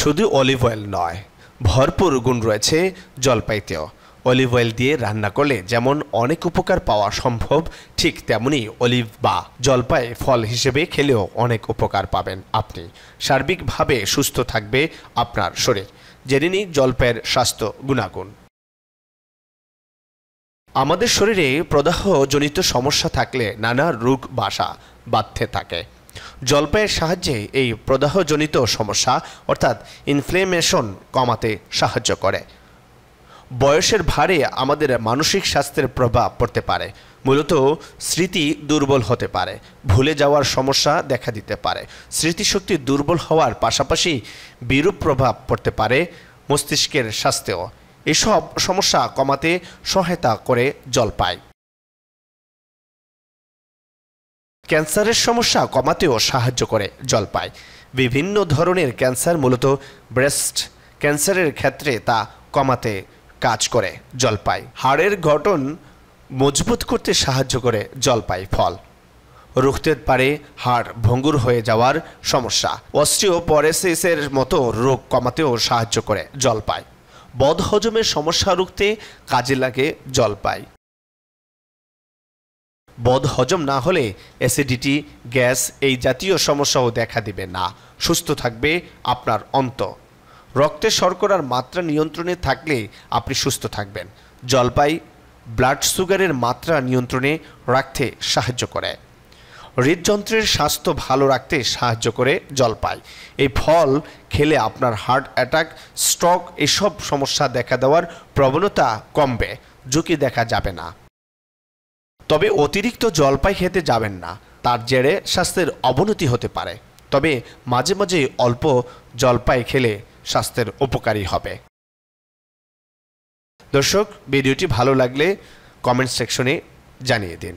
শুধু olive oil নয়, ভরপুর গুণ রয়েছে জলপাইতেও। অলিভ অয়েল দিয়ে রান্না করলে যেমন অনেক উপকার পাওয়া সম্ভব, ঠিক তেমনি অলিভ বা জলপাই ফল হিসেবে খেলেও অনেক উপকার পাবেন আপনি। সার্বিকভাবে সুস্থ থাকবে আপনার শরীর। জেনে নিই জলপাইয়ের স্বাস্থ্য গুণাগুণ। আমাদের শরীরে প্রদাহজনিত সমস্যা থাকলে নানা রোগ বাঁধতে থাকে। জলপাইয়ের সাহায্যে এই প্রদাহজনিত সমস্যা অর্থাৎ ইনফ্লেমেশন কমাতে সাহায্য করে। বয়সের ভারে আমাদের মানসিক স্বাস্থ্যের প্রভাব পড়তে পারে। মূলত স্মৃতি দুর্বল হতে পারে, ভুলে যাওয়ার সমস্যা দেখা দিতে পারে। স্মৃতিশক্তি দুর্বল হওয়ার পাশাপাশি বিরূপ প্রভাব পড়তে পারে মস্তিষ্কের স্বাস্থ্যেও। এসব সমস্যা কমাতে সহায়তা করে জলপাই। ক্যান্সারের সমস্যা কমাতেও সাহায্য করে জলপাই। বিভিন্ন ধরনের ক্যান্সার, মূলত ব্রেস্ট ক্যান্সারের ক্ষেত্রে তা কমাতে কাজ করে জলপাই। হাড়ের গঠন মজবুত করতে সাহায্য করে জলপাই ফল। রুখতে পারে হাড় ভঙ্গুর হয়ে যাওয়ার সমস্যা। অস্টিওপরোসিসের মতো রোগ কমাতেও সাহায্য করে জলপাই। বদহজমের সমস্যা রুখতে কাজে লাগে জলপাই। বদহজম না হলে অ্যাসিডিটি, গ্যাস এই জাতীয় সমস্যাও দেখা দিবে না। সুস্থ থাকবে আপনার অন্ত। রক্তে শর্করার মাত্রা নিয়ন্ত্রণে থাকলে আপনি সুস্থ থাকবেন। জলপাই ব্লাড সুগারের মাত্রা নিয়ন্ত্রণে রাখতে সাহায্য করে। হৃদযন্ত্রের স্বাস্থ্য ভালো রাখতে সাহায্য করে জলপাই। এই ফল খেলে আপনার হার্ট অ্যাটাক, স্ট্রোক এসব সমস্যা দেখা দেওয়ার প্রবণতা কমবে, ঝুঁকি দেখা যাবে না। তবে অতিরিক্ত জলপাই খেতে যাবেন না, তার জেরে স্বাস্থ্যের অবনতি হতে পারে। তবে মাঝে মাঝে অল্প জলপাই খেলে স্বাস্থ্যের উপকারী হবে। দর্শক, ভিডিওটি ভালো লাগলে কমেন্ট সেকশনে জানিয়ে দিন।